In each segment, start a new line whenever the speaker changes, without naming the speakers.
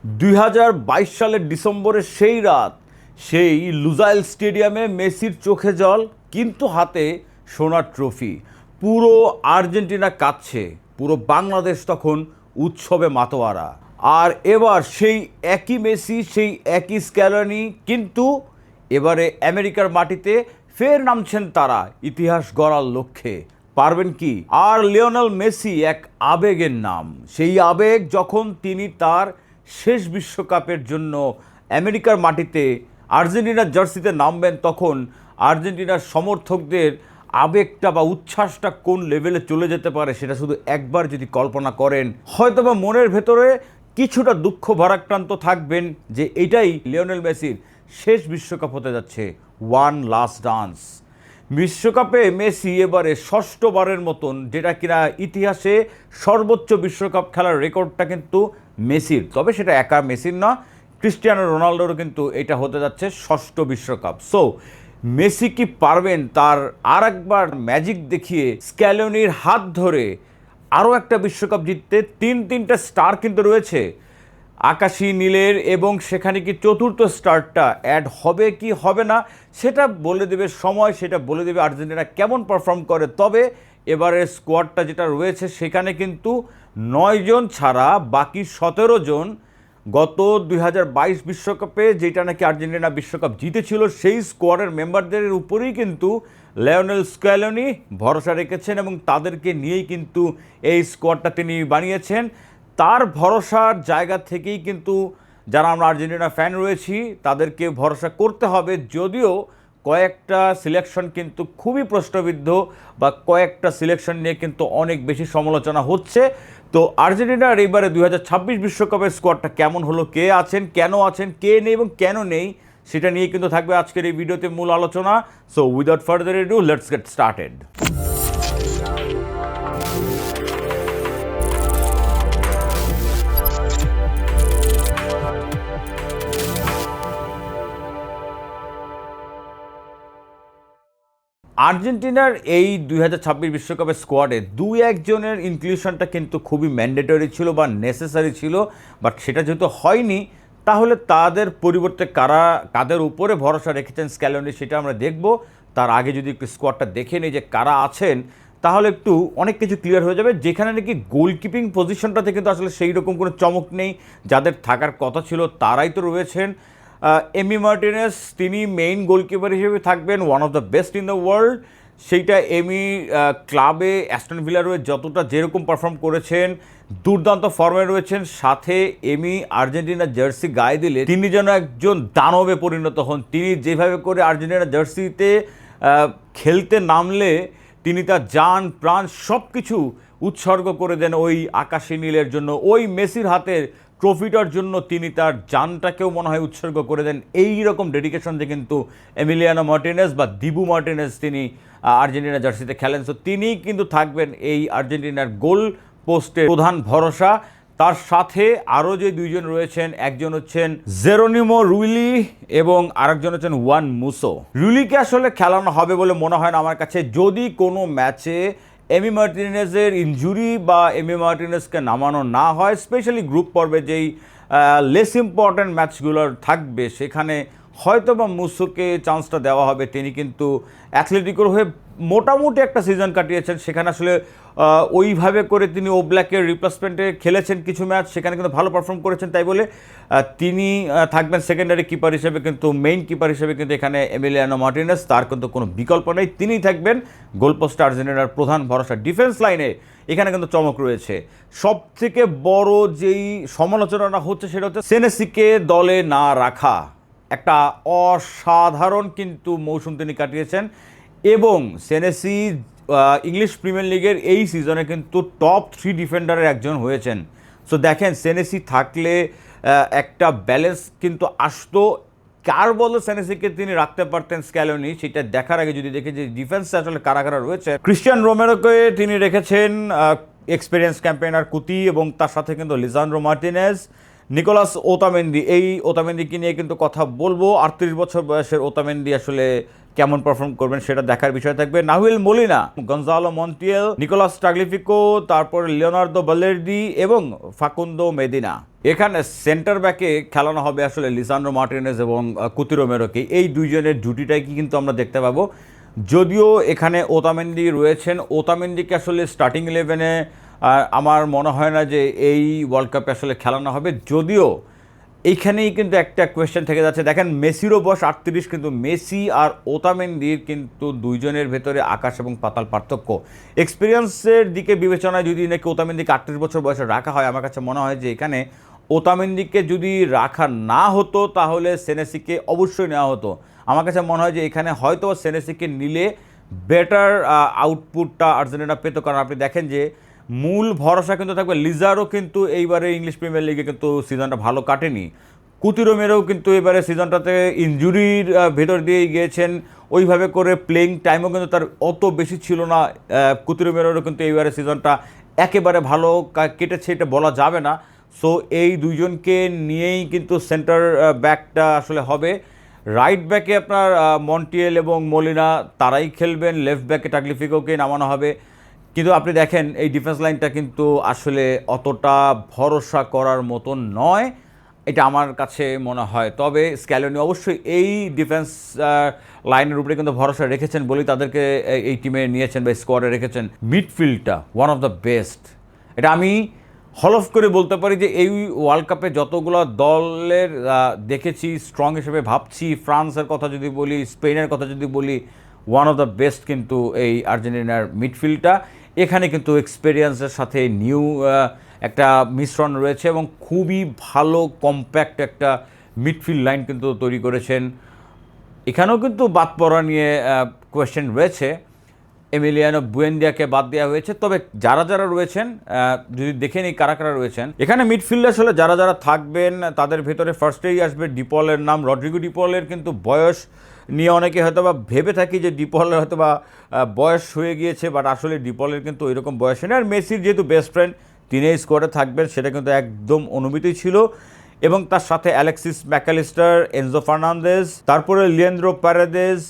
2022 সালের ডিসেম্বরের সেই রাত, সেই লুজাইল স্টেডিয়ামে মেসির চোখে জল, কিন্তু হাতে সোনার ট্রফি। পুরো আর্জেন্টিনা কাঁদছে, পুরো বাংলাদেশ তখন উৎসবে মাতোয়ারা। আর এবার সেই একই মেসি, সেই একই স্ক্যালোনি, কিন্তু এবারে আমেরিকার মাটিতে ফের নামছেন তারা ইতিহাস গড়ার লক্ষ্যে। পারবেন কি? আর লিওনেল মেসি এক আবেগের নাম। সেই আবেগ যখন তিনি তার শেষ বিশ্বকাপের জন্য আমেরিকার মাটিতে আর্জেন্টিনার জার্সিতে নামবেন, তখন আর্জেন্টিনার সমর্থকদের আবেগটা বা উচ্ছ্বাসটা কোন লেভেলে চলে যেতে পারে সেটা শুধু একবার যদি কল্পনা করেন, হয়তোবা মনের ভেতরে কিছুটা দুঃখ ভারাক্রান্ত থাকবেন যে এটাই লিওনেল মেসির শেষ বিশ্বকাপ হতে যাচ্ছে, ওয়ান লাস্ট ডান্স। বিশ্বকাপে মেসি এবারে ষষ্ঠবারের মতন, যেটা কিনা ইতিহাসে সর্বোচ্চ বিশ্বকাপ খেলার রেকর্ডটা কিন্তু মেসির। তবে সেটা একা মেসির না, ক্রিস্টিয়ানো রোনাল্ডোরও কিন্তু এটা হতে যাচ্ছে ষষ্ঠ বিশ্বকাপ। সো মেসি কি পারবেন তার আর একবার ম্যাজিক দেখিয়ে স্ক্যালোনির হাত ধরে আরও একটা বিশ্বকাপ জিততে? তিনটা স্টার কিন্তু রয়েছে আকাশি নীলের, এবং সেখানে কি চতুর্থ স্টারটা অ্যাড হবে কি হবে না সেটা বলে দেবে সময়, সেটা বলে দেবে আর্জেন্টিনা কেমন পারফর্ম করে। তবে এবারের স্কোয়াডটা যেটা রয়েছে সেখানে কিন্তু 9 জন ছাড়া বাকি 17 জন গত 2022 বিশ্বকাপে, যেটা নাকি আর্জেন্টিনা বিশ্বকাপ জিতেছিল, সেই স্কোয়াডের মেম্বারদের উপরেই কিন্তু লিওনেল স্ক্যালোনি ভরসা রেখেছেন এবং তাদেরকে নিয়েই কিন্তু এই স্কোয়াডটা তিনি বানিয়েছেন। তার ভরসার জায়গা থেকেই কিন্তু যারা আমরা আর্জেন্টিনা ফ্যান রয়েছি তাদেরকে ভরসা করতে হবে, যদিও কয়েকটা সিলেকশন কিন্তু খুবই প্রশ্নবিদ্ধ, বা কয়েকটা সিলেকশন নিয়ে কিন্তু অনেক বেশি সমালোচনা হচ্ছে। তো আর্জেন্টিনার এবারে 2026 বিশ্বকাপের স্কোয়াডটা কেমন হলো, কে আছেন, কেন আছেন, কে নেই এবং কেন নেই, সেটা নিয়ে কিন্তু থাকবে আজকের এই ভিডিওতে মূল আলোচনা। So without further edu, let's get started. আর্জেন্টিনার এই 2026 বিশ্বকাপের স্কোয়াডে 2-1 জনের ইনক্লুশনটা কিন্তু খুবই ম্যান্ডেটরি ছিল বা নেসেসারি ছিল, বাট সেটা যেহেতু হয়নি, তাহলে তাদের পরিবর্তে কাদের উপরে ভরসা রেখেছেন স্ক্যালোনি সেটা আমরা দেখব। তার আগে যদি একটু স্কোয়াডটা দেখে নিই যে কারা আছেন, তাহলে একটু অনেক কিছু ক্লিয়ার হয়ে যাবে। যেখানে নাকি গোলকিপিং পজিশনটাতে কিন্তু আসলে সেই রকম কোনো চমক নেই, যাদের থাকার কথা ছিল তারাই তো রয়েছেন। এমি মার্টিনেস, তিনি মেইন গোলকিপার হিসেবে থাকবেন, one of the best in the world. সেইটা এমি ক্লাবে অ্যাস্টন ভিলার হয়ে যতটা যেরকম পারফর্ম করেছেন, দুর্দান্ত ফর্মে রয়েছেন। সাথে এমি আর্জেন্টিনার জার্সি গায়ে দিলে তিনি যেন একজন দানবে পরিণত হন। তিনি যেভাবে করে আর্জেন্টিনার জার্সিতে খেলতে নামলে তিনি তার জান প্রাণ সব কিছু উৎসর্গ করে দেন ওই আকাশি নীলের জন্য, ওই মেসির হাতের ট্রফিটার জন্য তিনি তার জানটাকেও মনে হয় উৎসর্গ করে দেন। এই রকম ডেডিকেশন দিয়ে কিন্তু এমিলিয়ানো মার্টিনেজ বা দিবু মার্টিনেজ তিনি আর্জেন্টিনা জার্সিতে খেলেন। সো তিনিই কিন্তু থাকবেন এই আর্জেন্টিনার গোল পোস্টের প্রধান ভরসা। তার সাথে আরও যে দুইজন রয়েছেন, একজন হচ্ছেন জেরোনিমো রুইলি এবং আরেকজন হচ্ছেন ওয়ান মুসো। রুইলিকে আসলে খেলানো হবে বলে মনে হয় না আমার কাছে, যদি কোনো ম্যাচে এমি মার্টিনেজের ইনজুরি বা এমি মার্টিনেজকে নামানো না হয়, স্পেশালি গ্রুপ পর্বে যেই লেস ইম্পর্ট্যান্ট ম্যাচগুলোর থাকবে সেখানে হয়তো বা মুসোকে চান্সটা দেওয়া হবে। তিনি কিন্তু অ্যাথলেটিকোর হয়ে মোটামুটি একটা সিজন কাটিয়েছেন, সেখানে আসলে ওইভাবে করে তিনি ওব্ল্যাকের রিপ্লেসমেন্টে খেলেছেন কিছু ম্যাচ, সেখানে কিন্তু ভালো পারফর্ম করেছেন। তাই বলে তিনি থাকবেন সেকেন্ডারি কিপার হিসেবে, কিন্তু মেইন কিপার হিসেবে কিন্তু এখানে এমিলিয়ানো মার্টিনেজ, তার কিন্তু কোনো বিকল্প নেই, তিনিই থাকবেন গোলপোস্ট আর্জেন্টিনার প্রধান ভরসা। ডিফেন্স লাইনে এখানে কিন্তু চমক রয়েছে। সবথেকে বড় যেই সমালোচনাটা হচ্ছে সেটা হচ্ছে সেনেসিকে দলে না রাখা। একটা অসাধারণ কিন্তু মৌসুম তিনি কাটিয়েছেন, এবং সেনেসি ইংলিশ প্রিমিয়ার লিগের এই সিজনে কিন্তু টপ 3 ডিফেন্ডারের একজন হয়েছেন। সো দেখেন, সেনেসি থাকলে একটা ব্যালেন্স কিন্তু আসতো। কার বলো সেনেসিকে তিনি রাখতে পারতেন স্ক্যালোনি, সেটা দেখার আগে যদি দেখে যে ডিফেন্সে আসলে কারা কারা রয়েছে, ক্রিস্টিয়ান রোমেরোকে তিনি রেখেছেন, এক্সপিরিয়েন্স ক্যাম্পেইনার কুতি, এবং তার সাথে কিন্তু লিসান্ড্রো মার্টিনেজ, নিকোলাস ওতামেন্দি, এই ওতামেন্দিকে নিয়ে কিন্তু কথা বলবো। 38 বছর বয়সের ওতামেন্দি আসলে কেমন পারফর্ম করবেন সেটা দেখার বিষয় থাকবে। Nahuel Molina, Gonzalo Montiel, Nicolas Tagliafico, তারপর লিওনার্দো বালের্দি এবং ফাকুন্দো মেদিনা। এখানে সেন্টার ব্যাকে খেলানো হবে আসলে লিসান্ড্রো মার্টিনেজ এবং কুতি রোমেরোকে। এই দুইজনের জুটিটাই কিন্তু আমরা দেখতে পাবো। যদিও এখানে ওতামেন্দি রয়েছেন, ওতামেন্দিকে আসলে স্টার্টিং 11-এ আমার মনে হয় না যে এই ওয়ার্ল্ড কাপে আসলে খেলানো হবে। যদিও এইখানেই কিন্তু একটা কোয়েশ্চেন থেকে যাচ্ছে। দেখেন মেসিরও বয়স 38, কিন্তু মেসি আর ওতামেন্দির কিন্তু দুইজনের ভেতরে আকাশ এবং পাতাল পার্থক্য। এক্সপিরিয়েন্সের দিকে বিবেচনায় যদি নাকি ওতামেন্দিকে 38 বছর বয়সে রাখা হয়, আমার কাছে মনে হয় যে এখানে ওতামেন্দিকে যদি রাখা না হতো তাহলে সেনেসিকে অবশ্যই নেওয়া হতো। আমার কাছে মনে হয় যে এখানে হয়তো সেনেসিকে নিলে বেটার আউটপুটটা আর্জেন্টিনা পেত। কারণ আপনি দেখেন যে মূল ভরসা কিন্তু থাকবে লিজারও, কিন্তু এইবারে ইংলিশ প্রিমিয়ার লিগে কিন্তু সিজনটা ভালো কাটেনি। কুতি রোমেরোও কিন্তু এবারে সিজনটাতে ইনজুরির ভেতর দিয়ে গিয়েছেন, ওইভাবে করে প্লেইং টাইমও কিন্তু তার অত বেশি ছিল না। কুতি রোমেরোরও কিন্তু এইবারে সিজনটা একেবারে ভালো কেটেছে এটা বলা যাবে না। সো এই দুইজনকে নিয়েই কিন্তু সেন্টার ব্যাকটা আসলে হবে। রাইট ব্যাকে আপনার মন্টিয়েল এবং মলিনা তারাই খেলবেন, লেফট ব্যাকে টাগলিফিকোকে নামানো হবে। কিন্তু আপনি দেখেন এই ডিফেন্স লাইনটা কিন্তু আসলে অতটা ভরসা করার মতন নয়, এটা আমার কাছে মনে হয়। তবে স্ক্যালোনি অবশ্যই এই ডিফেন্স লাইনের উপরে কিন্তু ভরসা রেখেছেন বলেই তাদেরকে এই টিমে নিয়েছেন বা স্কোয়াডে রেখেছেন। মিডফিল্ডটা ওয়ান অফ দ্য বেস্ট, এটা আমি হলফ করে বলতে পারি যে এই ওয়ার্ল্ড কাপে যতগুলো দলের দেখেছি স্ট্রং হিসেবে ভাবছি, ফ্রান্সের কথা যদি বলি, স্পেনের কথা যদি বলি, ওয়ান অফ দ্য বেস্ট কিন্তু এই আর্জেন্টিনার মিডফিল্ডটা। এখানে কিন্তু এক্সপেরিয়েন্সের সাথে নিউ একটা মিশ্রণ রয়েছে এবং খুবই ভালো কম্প্যাক্ট একটা মিডফিল্ড লাইন কিন্তু তৈরি করেছেন। এখানেও কিন্তু বাদ পড়া নিয়ে কোয়েশ্চেন রয়েছে, এমিলিয়ানো বুয়েন্দিয়াকে বাদ দেওয়া হয়েছে। তবে যারা যারা রয়েছেন যদি দেখে নিই কারা কারা রয়েছেন এখানে মিডফিল্ডে আসলে যারা যারা থাকবেন তাদের ভেতরে ফার্স্টেই আসবে ডিপলের নাম। রড্রিগো ডিপলের কিন্তু বয়স নিয়ে অনেকে হয়তো বা ভেবে থাকি যে ডিপলের হয়তো বা বয়স হয়ে গিয়েছে, বাট আসলে ডিপলের কিন্তু ওইরকম বয়স নেই। আর মেসির যেহেতু বেস্ট ফ্রেন্ড, তিনি এই স্কোয়াডে থাকবেন সেটা কিন্তু একদম অনুমিতই ছিল। এবং তার সাথে অ্যালেক্সিস ম্যাকালিস্টার, এনজো ফার্নান্দেজ, তারপরে লিয়েন্দ্রো প্যারেদেস,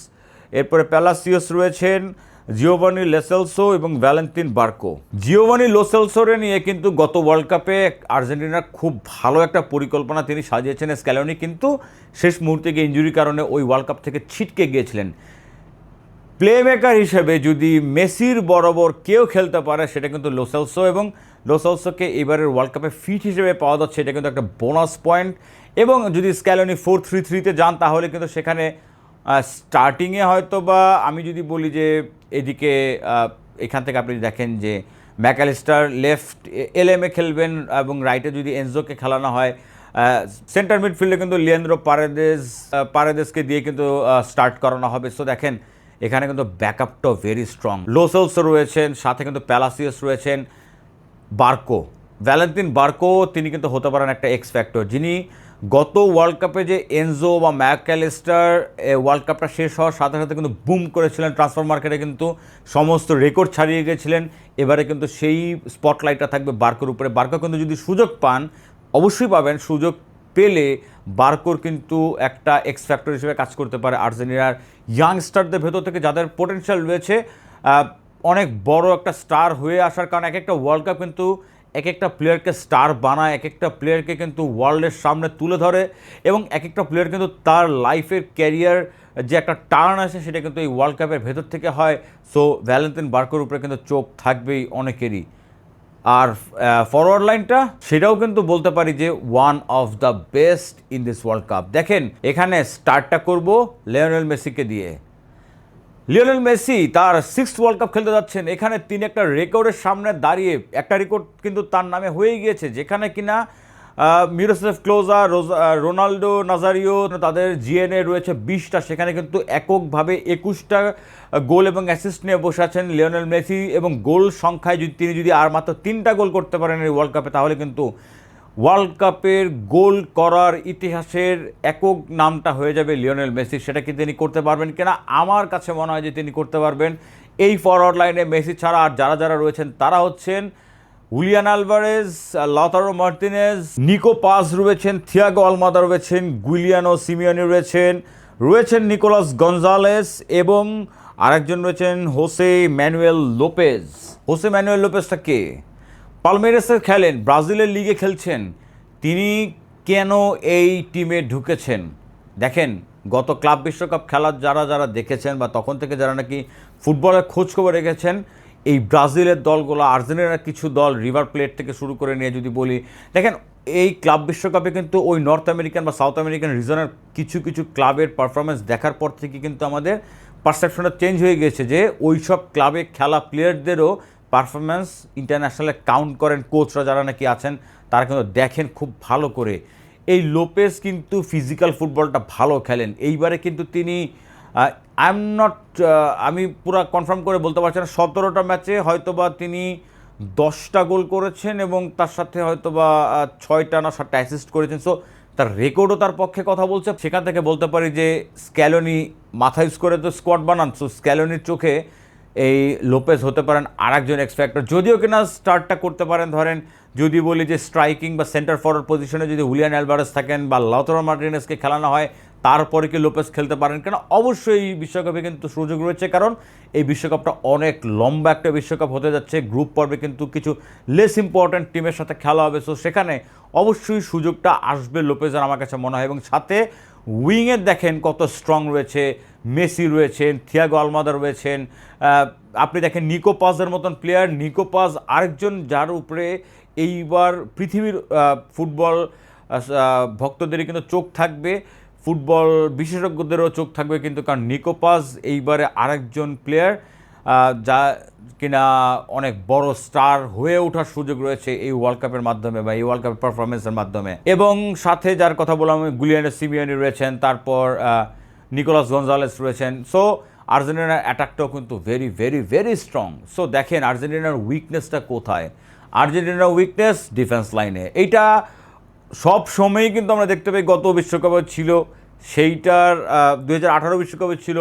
এরপরে প্যালাসিওস রয়েছেন, জিওভানি লোসেলসো এবং ভ্যালেন্টিন বার্কো। জিওভানি লোসেলসোরে নিয়ে কিন্তু গত ওয়ার্ল্ড কাপে আর্জেন্টিনার খুব ভালো একটা পরিকল্পনা তিনি সাজিয়েছেন স্ক্যালোনি, কিন্তু শেষ মুহূর্তে গিয়ে ইনজুরির কারণে ওই ওয়ার্ল্ড কাপ থেকে ছিটকে গিয়েছিলেন। প্লেমেকার হিসেবে যদি মেসির বরাবর কেউ খেলতে পারে সেটা কিন্তু লোসেলসো, এবং লোসেলসোকে এবারের ওয়ার্ল্ড কাপে ফিট হিসেবে পাওয়া যাচ্ছে, এটা কিন্তু একটা বোনাস পয়েন্ট। এবং যদি স্ক্যালোনি 4-3-3-তে যান তাহলে কিন্তু সেখানে স্টার্টিংয়ে হয়তো বা আমি যদি বলি যে এদিকে এখান থেকে আপনি দেখেন যে ম্যাকালিস্টার লেফট এলএমে খেলবেন এবং রাইটে যদি এনজোকে খেলানো হয়। সেন্টার মিডফিল্ডে কিন্তু লিয়েন্দ্রো পারেদেসকে দিয়ে কিন্তু স্টার্ট করানো হবে। সো দেখেন এখানে কিন্তু ব্যাকআপটাও ভেরি স্ট্রং। লোসেলসো রয়েছেন, সাথে কিন্তু প্যালাসিয়াস রয়েছেন, বার্কো, ভ্যালেন্টিন বার্কো, তিনি কিন্তু হতে পারেন একটা এক্স ফ্যাক্টর, যিনি গত ওয়ার্ল্ড কাপে যে এনজো বা ম্যাকালিস্টার ওয়ার্ল্ড কাপটা শেষ হওয়ার সাথে সাথে কিন্তু বুম করেছিলেন ট্রান্সফার মার্কেটে, কিন্তু সমস্ত রেকর্ড ছাড়িয়ে গেছিলেন। এবারে কিন্তু সেই স্পটলাইটটা থাকবে বার্কোর উপরে। বার্কো কিন্তু যদি সুযোগ পান, অবশ্যই পাবেন, সুযোগ পেলে বার্কোর কিন্তু একটা এক্স ফ্যাক্টর হিসেবে কাজ করতে পারে আর্জেন্টিনার ইয়াংস্টারদের ভেতর থেকে যাদের পোটেনশিয়াল রয়েছে অনেক বড় একটা স্টার হয়ে আসার কারণে। এক একটা ওয়ার্ল্ড কাপ কিন্তু এক একটা প্লেয়ারকে স্টার বানায়, এক একটা প্লেয়ারকে কিন্তু ওয়ার্ল্ডের সামনে তুলে ধরে, এবং এক একটা প্লেয়ার কিন্তু তার লাইফের ক্যারিয়ার যে একটা টার্ন আছে সেটা কিন্তু এই ওয়ার্ল্ড কাপের ভেতর থেকে হয়। সো ভ্যালেন্টিন বার্কোর উপরে কিন্তু চোখ থাকবেই অনেকেরই। আর ফরওয়ার্ড লাইনটা সেটাও কিন্তু বলতে পারি যে one of the best in this world cup. দেখেন এখানে স্টার্টটা করব লিওনেল মেসিকে দিয়ে। লিওনেল মেসি তার 6th ওয়ার্ল্ড কাপ খেলতে যাচ্ছেন। এখানে তিনি একটা রেকর্ডের সামনে দাঁড়িয়ে, একটা রেকর্ড কিন্তু তার নামে হয়ে গিয়েছে, যেখানে কিনা মিরোস্লাভ ক্লোজা, রোনাল্ডো নাজারিও, তাদের জিএনএ রয়েছে 20টা, সেখানে কিন্তু এককভাবে 21টা গোল এবং অ্যাসিস্ট নিয়ে বসে আছেন লিওনেল মেসি। এবং গোল সংখ্যায় তিনি যদি আর মাত্র 3টা গোল করতে পারেন এই ওয়ার্ল্ড কাপে, তাহলে কিন্তু ওয়ার্ল্ড কাপের গোল করার ইতিহাসের একক নামটা হয়ে যাবে লিওনেল মেসি। সেটা কি তিনি করতে পারবেন কিনা? আমার কাছে মনে হয় যে তিনি করতে পারবেন। এই ফরওয়ার্ড লাইনে মেসি ছাড়া আর যারা যারা রয়েছেন তারা হচ্ছেন Julian Alvarez, Lautaro Martinez, Nico Paz রয়েছেন, থিয়াগো আলমাদা রয়েছেন, গুইলিয়ানো সিমিওনি রয়েছেন নিকোলাস গঞ্জালেস এবং আরেকজন রয়েছেন Jose Manuel Lopez. Jose Manuel লোপেজটা কে? পালমেইরাসে খেলেন, ব্রাজিলের লিগে খেলছেন। তিনি কেন এই টিমে ঢুকেছেন? দেখেন, গত ক্লাব বিশ্বকাপ খেলা যারা যারা দেখেছেন বা তখন থেকে যারা নাকি ফুটবলের খোঁজখবর রেখেছেন, এই ব্রাজিলের দলগুলো, আর্জেন্টিনার কিছু দল, রিভার প্লেট থেকে শুরু করে নিয়ে যদি বলি, দেখেন এই ক্লাব বিশ্বকাপে কিন্তু ওই নর্থ আমেরিকান বা সাউথ আমেরিকান রিজনের কিছু কিছু ক্লাবের পারফরমেন্স দেখার পর থেকে কিন্তু আমাদের পারসেপশনটা চেঞ্জ হয়ে গেছে যে ওই সব ক্লাবে খেলা প্লেয়ারদেরও পারফরমেন্স ইন্টারন্যাশনালে কাউন্ট করেন কোচরা যারা নাকি আছেন, তারা কিন্তু দেখেন খুব ভালো করে। এই লোপেজ কিন্তু ফিজিক্যাল ফুটবলটা ভালো খেলেন। এইবারে কিন্তু তিনি আমি পুরো কনফার্ম করে বলতে পারছি না, 17টা ম্যাচে হয়তোবা তিনি 10টা গোল করেছেন এবং তার সাথে হয়তোবা 6টা না 7টা অ্যাসিস্ট করেছেন। সো তার রেকর্ডও তার পক্ষে কথা বলছে। সেখান থেকে বলতে পারি যে স্ক্যালোনি মাথা ইউজ করে তো স্কোয়াড বানান, সো স্ক্যালোনির চোখে এই লোপেজ হতে পারেন আরেকজন এক্স ফ্যাক্টর। যদিও কিনা স্টার্টটা করতে পারেন, ধরেন যদি বলি যে স্ট্রাইকিং বা সেন্টার ফরওয়ার্ড পজিশনে যদি হুলিয়ান অ্যালভারেজ থাকেন বা লাউতারো মার্টিনেজকে খেলানো হয়, তারপরে কি লোপেজ খেলতে পারেন? কেন, অবশ্যই এই বিশ্বকাপে কিন্তু সুযোগ রয়েছে, কারণ এই বিশ্বকাপটা অনেক লম্বা একটা বিশ্বকাপ হতে যাচ্ছে। গ্রুপ পর্বে কিন্তু কিছু লেস ইম্পর্ট্যান্ট টিমের সাথে খেলা হবে, সো সেখানে অবশ্যই সুযোগটা আসবে লোপেজের আমার কাছে মনে হয়। এবং সাথে উইংয়ের দেখেন কত স্ট্রং রয়েছে, মেসি রয়েছেন, থিয়াগো আলমাদা রয়েছেন, আপনি দেখেন নিকো পাজের মতন প্লেয়ার। নিকো পাজ আরেকজন যার উপরে এইবার পৃথিবীর ফুটবল ভক্তদেরই কিন্তু চোখ থাকবে, ফুটবল বিশেষজ্ঞদেরও চোখ থাকবে কিন্তু, কারণ নিকো পাজ এইবারে আরেকজন প্লেয়ার যা কিনা অনেক বড় স্টার হয়ে ওঠার সুযোগ রয়েছে এই ওয়ার্ল্ড কাপের মাধ্যমে বা এই ওয়ার্ল্ড কাপের পারফরমেন্সের মাধ্যমে। এবং সাথে যার কথা বললাম, গুলিয়ানো সিমিওনি রয়েছেন, তারপর নিকোলাস গঞ্জালেস রয়েছেন। সো আর্জেন্টিনার অ্যাটাকটাও কিন্তু very very very strong. So দেখেন আর্জেন্টিনার উইকনেসটা কোথায়। আর্জেন্টিনার উইকনেস ডিফেন্স লাইনে। এইটা সব সময়ই কিন্তু আমরা দেখতে পাই, গত বিশ্বকাপে ছিল, সেইটার 2018 বিশ্বকাপে ছিল,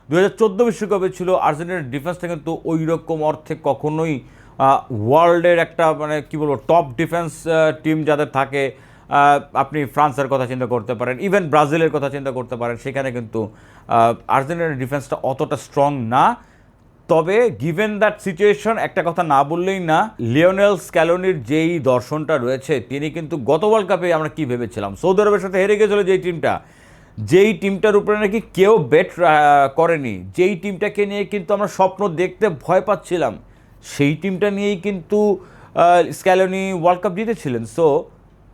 2014 বিশ্বকাপে ছিল। আর্জেন্টিনার ডিফেন্সটা কিন্তু ওই রকম অর্থে কখনোই ওয়ার্ল্ডের একটা মানে কী বলবো টপ ডিফেন্স টিম যাদের থাকে, আপনি ফ্রান্সের কথা চিন্তা করতে পারেন, ইভেন ব্রাজিলের কথা চিন্তা করতে পারেন, সেখানে কিন্তু আর্জেন্টিনার ডিফেন্সটা অতটা স্ট্রং না। তবে গিভেন দ্যাট সিচুয়েশন, একটা কথা না বললেই না, লিওনেল স্ক্যালোনির যেই দর্শনটা রয়েছে, তিনি কিন্তু গত ওয়ার্ল্ড কাপে আমরা কি ভেবেছিলাম, সৌদি আরবের সাথে হেরে গেছিলো যেই টিমটার উপরে নাকি কেউ বেট করেনি, যেই টিমটাকে নিয়ে কিন্তু আমরা স্বপ্ন দেখতে ভয় পাচ্ছিলাম, সেই টিমটা নিয়েই কিন্তু স্ক্যালোনি ওয়ার্ল্ড কাপ জিতেছিলেন। সো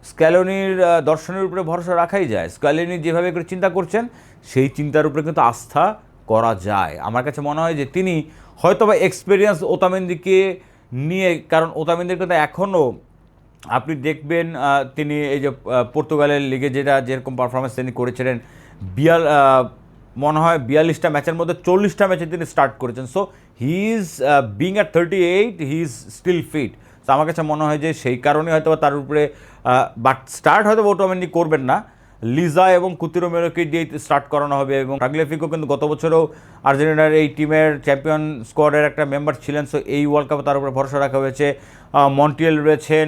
স্ক্যালোনির দর্শনের উপরে ভরসা রাখাই যায়। স্ক্যালোনি যেভাবে করে চিন্তা করছেন, সেই চিন্তার উপরে কিন্তু আস্থা করা যায়। আমার কাছে মনে হয় যে তিনি হয়তো বা এক্সপিরিয়েন্স ওতামেন্দিকে নিয়ে, কারণ ওতামেন্দির কিন্তু এখনও আপনি দেখবেন তিনি এই যে পর্তুগালের লিগে যেরকম পারফরমেন্স তিনি করেছিলেন, মনে হয় 42টা ম্যাচের মধ্যে 40টা ম্যাচে তিনি স্টার্ট করেছেন। So he is being at 38, he is still fit. তো আমার কাছে মনে হয় যে সেই কারণে হয়তো তার উপরে বাট স্টার্ট হয়তো ওটামেন্ডি করবেন না, লিজা এবং কুতিরো মেরোকে দিয়ে স্টার্ট করানো হবে। এবং টাগলেফিকো কিন্তু গত বছরও আর্জেন্টিনার এই টিমের চ্যাম্পিয়ন স্কোয়াডের একটা মেম্বার ছিলেন। সো এই ওয়ার্ল্ড কাপে তার উপরে ভরসা রাখা হয়েছে। মন্টিয়েল রয়েছেন,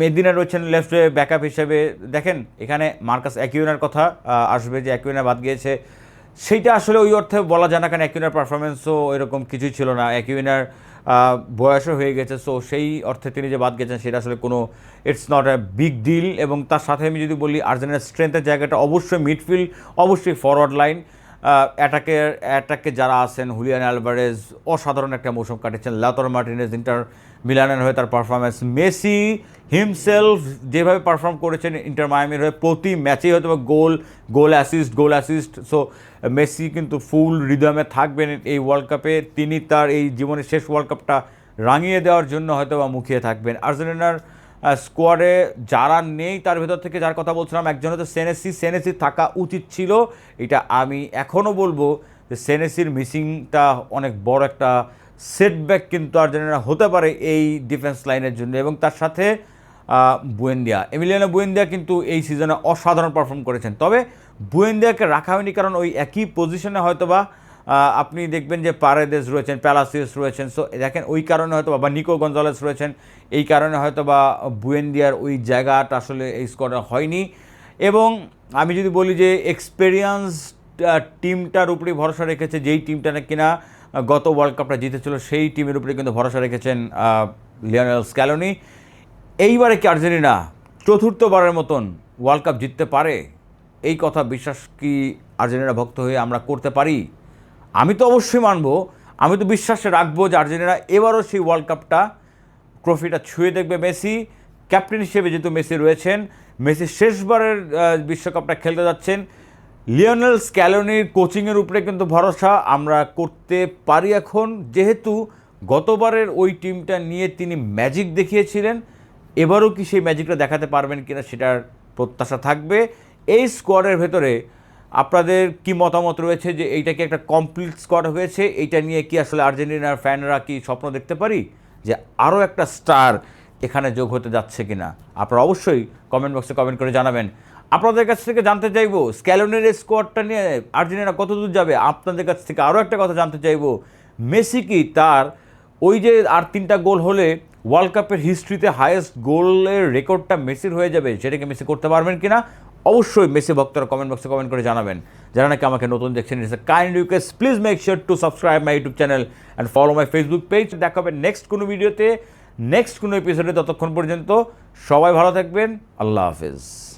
মেদিনা রয়েছেন লেফটে ব্যাকআপ হিসেবে। দেখেন এখানে মার্কাস অ্যাকুইনার কথা আসবে, যে অ্যাকুইনা বাদ গিয়েছে, সেইটা আসলে ওই অর্থে বলা যায় না, কারণ অ্যাকুইনার পারফরমেন্সও এরকম কিছুই ছিল না, অ্যাকুইনার বয়সও হয়ে গেছে। সো সেই অর্থে তিনি যে বাদ গেছেন সেটা আসলে কোনো it's not a big deal. এবং তার সাথে আমি যদি বলি আর্জেন্টিনার স্ট্রেংথের জায়গাটা অবশ্যই মিডফিল্ড, অবশ্যই ফরওয়ার্ড লাইন। অ্যাটাকে যারা আছেন, হুলিয়ান অ্যালভারেজ অসাধারণ একটা মৌসুম কাটিয়েছেন, লাউতারো মার্টিনেজ ইন্টার মিলানের হয়ে তার পারফরমেন্স, মেসি হিমসেলফ যেভাবে পারফর্ম করেছেন ইন্টার মায়ামির হয়ে, প্রতি ম্যাচেই হয়তো গোল অ্যাসিস্ট। সো মেসি কিন্তু ফুল রিদমে থাকবেন এই ওয়ার্ল্ড কাপে। তিনি তার এই জীবনের শেষ ওয়ার্ল্ড কাপটা রাঙিয়ে দেওয়ার জন্য হয়তো বা মুখিয়ে থাকবেন। আর্জেন্টিনার স্কোয়াডে যারা নেই তার ভেতর থেকে যার কথা বলছিলাম, একজন হচ্ছে সেনেসি থাকা উচিত ছিল। এটা আমি এখনও বলবো যে সেনেসির মিসিংটা অনেক বড় একটা সেটব্যাক কিন্তু আর্জেন্টিনা হতে পারে এই ডিফেন্স লাইনের জন্য। এবং তার সাথে এমিলিয়ানো বুয়েন্দিয়া কিন্তু এই সিজনে অসাধারণ পারফর্ম করেছেন। তবে বুয়েন্দিয়াকে রাখা হয়নি কারণ ওই একই পজিশনে হয়তোবা আপনি দেখবেন যে পারেদেস রয়েছেন, প্যালাসিয়াস রয়েছেন, সো দেখেন ওই কারণে হয়তো বা নিকো গঞ্জালেস রয়েছেন, এই কারণে হয়তো বা বুয়েন্দিয়ার ওই জায়গাটা আসলে এই স্কোয়াডে হয়নি। এবং আমি যদি বলি যে এক্সপেরিয়েন্স টিমটার উপরেই ভরসা রেখেছে, যেই টিমটা কিনা গত ওয়ার্ল্ড কাপটা জিতেছিল সেই টিমের উপরে কিন্তু ভরসা রেখেছেন লিওনেল স্ক্যালোনি। এইবারে কি আর্জেন্টিনা চতুর্থবারের মতন ওয়ার্ল্ড কাপ জিততে পারে? এই কথা বিশ্বাস কি আর্জেন্টিনা ভক্ত হয়ে আমরা করতে পারি? আমি তো অবশ্যই মানব, আমি তো বিশ্বাসে রাখবো যে আর্জেন্টিনা এবারও সেই ওয়ার্ল্ড কাপটা ট্রফিটা ছুঁয়ে দেখবে। মেসি ক্যাপ্টেন হিসেবে যেহেতু মেসি রয়েছেন, মেসি শেষবারের বিশ্বকাপটা খেলতে যাচ্ছেন, লিওনেল স্ক্যালোনির কোচিংয়ের উপরে কিন্তু ভরসা আমরা করতে পারি এখন, যেহেতু গতবারের ওই টিমটা নিয়ে তিনি ম্যাজিক দেখিয়েছিলেন। এবারও কি সেই ম্যাজিকটা দেখাতে পারবেন কিনা সেটার প্রত্যাশা থাকবে। এই স্কোয়াডের ভেতরে আপনাদের কি মতামত রয়েছে, যে এইটা কি একটা কমপ্লিট স্কোয়াড হয়েছে? এইটা নিয়ে কি আসলে আর্জেন্টিনার ফ্যানরা কি স্বপ্ন দেখতে পারি যে আরও একটা স্টার এখানে যোগ হতে যাচ্ছে কিনা? আপনারা অবশ্যই কমেন্ট বক্সে কমেন্ট করে জানাবেন। আপনাদের কাছ থেকে জানতে চাইবো স্ক্যালোনির স্কোয়াডটা নিয়ে আর্জেন্টিনা কতদূর যাবে। আপনাদের কাছ থেকে আরও একটা কথা জানতে চাইবো, মেসি কি তার ওই যে আর 3টা গোল হলে ওয়ার্ল্ড কাপের হিস্ট্রিতে হায়েস্ট গোলের রেকর্ডটা মেসির হয়ে যাবে, সেটাকে মেসি করতে পারবেন কিনা? অবশ্যই মেসি ভক্তরা কমেন্ট বক্সে কমেন্ট করে জানাবেন। যারা নাকি আমাকে নতুন দেখছেন, it's a kind request, please make sure to subscribe my YouTube channel and follow my Facebook page. দেখা হবে নেক্সট কোনো ভিডিওতে, নেক্সট কোনো এপিসোডে। ততক্ষণ পর্যন্ত সবাই ভালো থাকবেন। আল্লাহ হাফেজ।